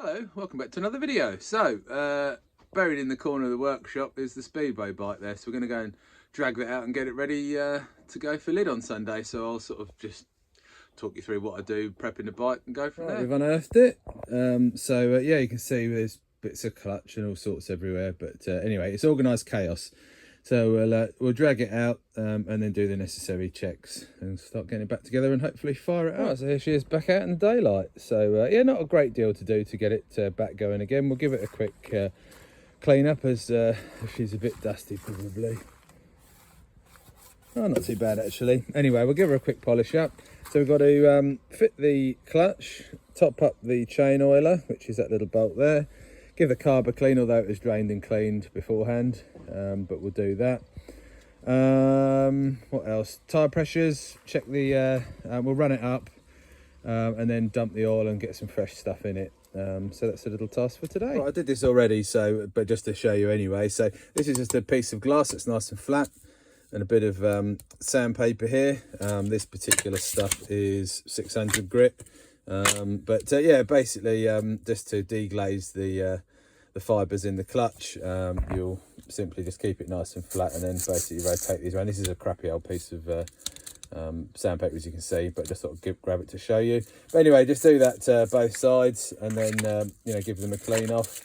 Hello, welcome back to another video. So, buried in the corner of the workshop is the Speedway bike there. So we're going to go and drag that out and get it ready to go for Lydd on Sunday. So I'll sort of just talk you through what I do, prepping the bike and go from there. We've unearthed it. Yeah, you can see there's bits of clutch and all sorts everywhere. But anyway, it's organised chaos. So we'll drag it out and then do the necessary checks and start getting it back together and hopefully fire it out. Right, so here she is back out in the daylight. So yeah, not a great deal to do to get it back going again. We'll give it a quick clean up as she's a bit dusty probably. Oh, not too bad actually. Anyway, we'll give her a quick polish up. So we've got to fit the clutch, top up the chain oiler, which is that little bolt there. Give the carb a clean, although it was drained and cleaned beforehand, but we'll do that. What else? Tyre pressures, check the, we'll run it up and then dump the oil and get some fresh stuff in it. So that's a little task for today. Right, I did this already, but just to show you anyway. So this is just a piece of glass that's nice and flat and a bit of sandpaper here. This particular stuff is 600 grit. Yeah, basically just to deglaze the fibres in the clutch. You'll simply just keep it nice and flat and then basically rotate these around. This is a crappy old piece of sandpaper, as you can see, but just sort of grab it to show you. But anyway, just do that both sides and then you know, give them a clean off.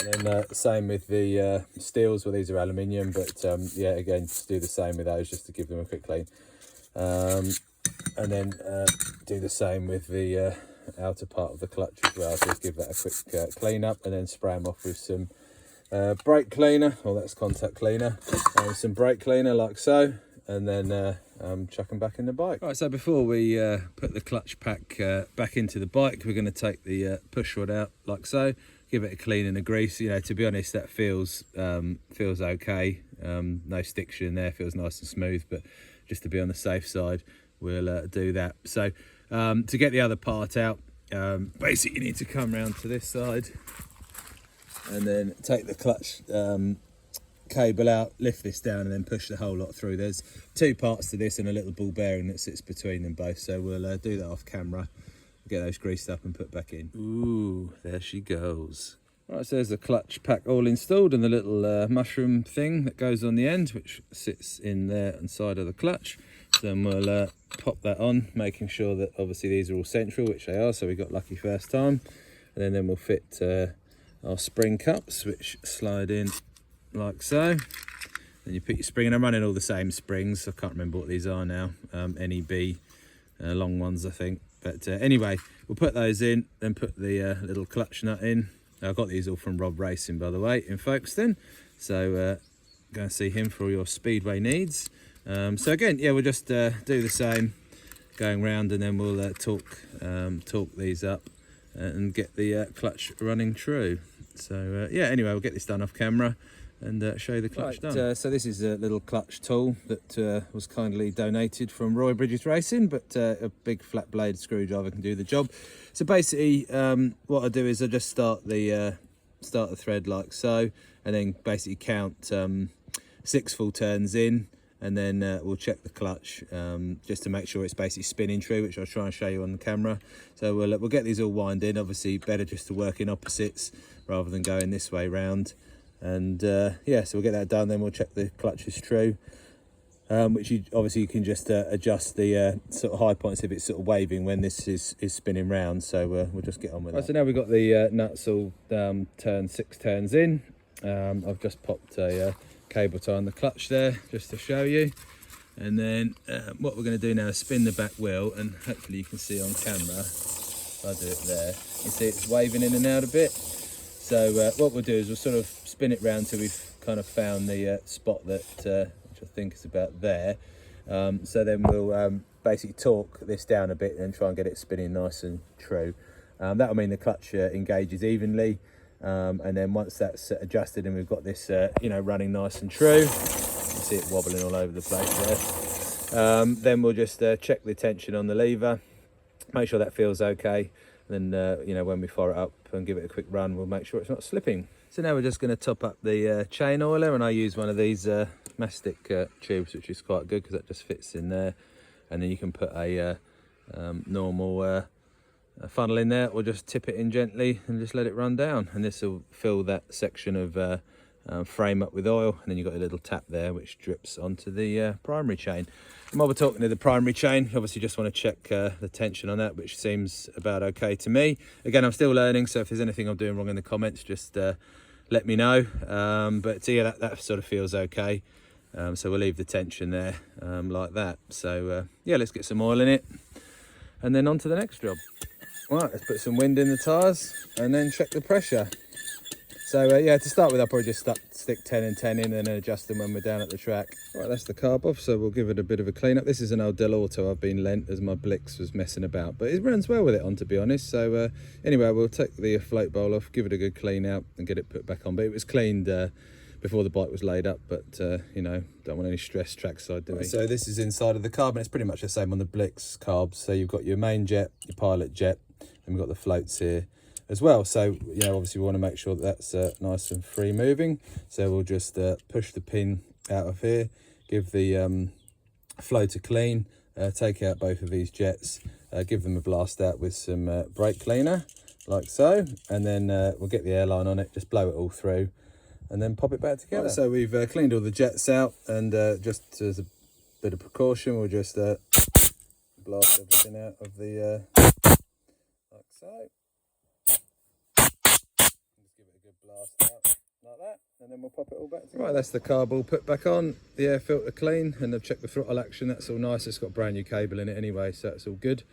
And then same with the steels. Well, these are aluminium, but yeah, again, just do the same with those just to give them a quick clean. And then do the same with the outer part of the clutch as well. So just give that a quick clean up and then spray them off with some brake cleaner, or that's contact cleaner, and some brake cleaner like so, and then chuck them back in the bike. Right, so before we put the clutch pack back into the bike, we're going to take the push rod out like so, give it a clean and a grease. You know, to be honest, that feels okay. No stiction in there, feels nice and smooth, but just to be on the safe side, we'll do that. So to get the other part out, basically you need to come round to this side and then take the clutch cable out, lift this down and then push the whole lot through. There's two parts to this and a little ball bearing that sits between them both, so we'll do that off camera, get those greased up and put back in. Ooh, there she goes. Right, so there's the clutch pack all installed and the little mushroom thing that goes on the end, which sits in there inside of the clutch. So then we'll pop that on, making sure that obviously these are all central, which they are, so we got lucky first time. And then we'll fit our spring cups, which slide in like so. Then you put your spring, and I'm running all the same springs. I can't remember what these are now. NEB, long ones I think. But anyway, we'll put those in, then put the little clutch nut in. I got these all from Rob Racing, by the way, in Folkestone. So go and see him for all your Speedway needs. So again, yeah, we'll just do the same, going round, and then we'll torque these up and get the clutch running true. So yeah, anyway, we'll get this done off camera and show you the clutch done. So this is a little clutch tool that was kindly donated from Roy Bridges Racing, but a big flat blade screwdriver can do the job. So basically what I do is I just start the thread like so, and then basically count 6 full turns in, and then we'll check the clutch just to make sure it's basically spinning true, which I'll try and show you on the camera. So we'll get these all wind in. Obviously better just to work in opposites rather than going this way round. And yeah, so we'll get that done, then we'll check the clutch is true, which you can just adjust the sort of high points if it's sort of waving when this is spinning round. So we'll just get on with that. So now we've got the nuts all 6 turns in. I've just popped a cable tie on the clutch there just to show you, and then what we're going to do now is spin the back wheel, and hopefully you can see on camera, if I do it there, you see it's waving in and out a bit. So what we'll do is we'll sort of spin it round till we've kind of found the spot that which I think is about there. So then we'll basically torque this down a bit and try and get it spinning nice and true. That'll mean the clutch engages evenly. And then once that's adjusted and we've got this you know, running nice and true, you can see it wobbling all over the place there, then we'll just check the tension on the lever, make sure that feels okay, and then you know, when we fire it up and give it a quick run, we'll make sure it's not slipping. So now we're just going to top up the chain oiler, and I use one of these mastic tubes, which is quite good because that just fits in there, and then you can put a normal funnel in there, or just tip it in gently and just let it run down, and this will fill that section of frame up with oil, and then you've got a little tap there which drips onto the primary chain. And while we're talking to the primary chain, obviously just want to check the tension on that, which seems about okay to me. Again, I'm still learning, so if there's anything I'm doing wrong in the comments, just let me know. But yeah, that sort of feels okay. So we'll leave the tension there like that. So yeah, let's get some oil in it and then on to the next job. Right, let's put some wind in the tyres and then check the pressure. So yeah, to start with, I'll probably just stick 10 and 10 in and then adjust them when we're down at the track. Right, that's the carb off, so we'll give it a bit of a clean up. This is an old Del Auto I've been lent as my Blix was messing about, but it runs well with it on, to be honest. So anyway, we'll take the float bowl off, give it a good clean out and get it put back on. But it was cleaned before the bike was laid up, but you know, don't want any stress trackside, do we? So this is inside of the carb, and it's pretty much the same on the Blix carbs. So you've got your main jet, your pilot jet, and we've got the floats here as well. So you know, obviously we want to make sure that that's nice and free moving. So we'll just push the pin out of here, give the floater clean, take out both of these jets, give them a blast out with some brake cleaner like so, and then we'll get the airline on it, just blow it all through and then pop it back together. Right, so we've cleaned all the jets out, and just as a bit of precaution, we'll just blast everything out of the like so. Just give it a good blast out like that, and then we'll pop it all back together. Right, that's the carb all put back on, the air filter clean, and I've checked the throttle action. That's all nice. It's got a brand new cable in it anyway, so that's all good.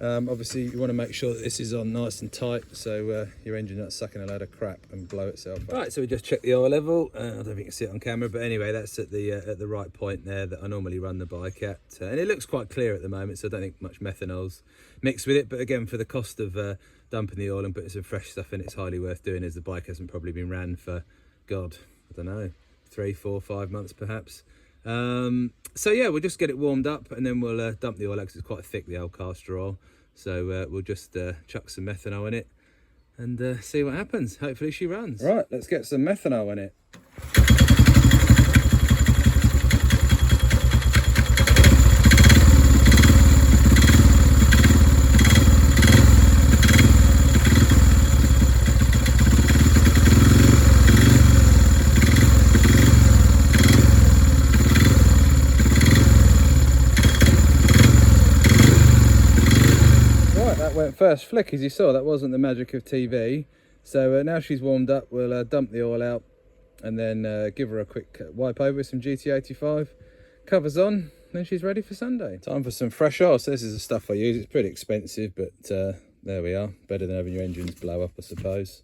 Obviously you want to make sure that this is on nice and tight, so your engine not sucking a load of crap and blow itself up. Right, so we just checked the oil level. I don't know if you can see it on camera, but anyway, that's at the right point there that I normally run the bike at, and it looks quite clear at the moment, so I don't think much methanol's mixed with it. But again, for the cost of dumping the oil and putting some fresh stuff in, it's highly worth doing, as the bike hasn't probably been ran for, God, I don't know, 3, 4, 5 months perhaps. So yeah, we'll just get it warmed up and then we'll dump the oil out, because it's quite thick, the old caster oil. So we'll just chuck some methanol in it and see what happens. Hopefully she runs. Right, let's get some methanol in it. Went first flick, as you saw. That wasn't the magic of TV. So now she's warmed up, we'll dump the oil out and then give her a quick wipe over with some GT85, covers on, then she's ready for Sunday. Time for some fresh oil. So this is the stuff I use. It's pretty expensive, but there we are, better than having your engines blow up, I suppose.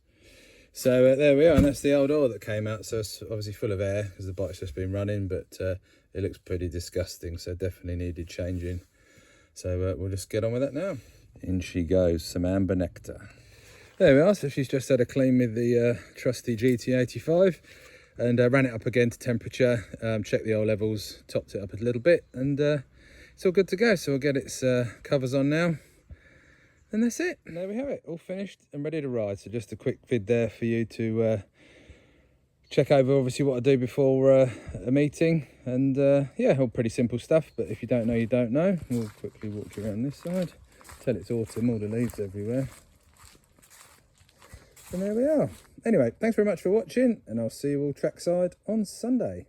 So there we are, and that's the old oil that came out. So it's obviously full of air because the bike's just been running, but it looks pretty disgusting, so definitely needed changing. So we'll just get on with that now. In she goes, some amber nectar. There we are, so she's just had a clean with the trusty GT85 and ran it up again to temperature, checked the oil levels, topped it up a little bit, and it's all good to go. So we'll get its covers on now, and that's it. And there we have it, all finished and ready to ride. So just a quick vid there for you to check over obviously what I do before a meeting, and yeah, all pretty simple stuff, but if you don't know, you don't know. We'll quickly walk you around this side. Tell it's autumn, all the leaves everywhere. And there we are. Anyway, thanks very much for watching, and I'll see you all trackside on Sunday.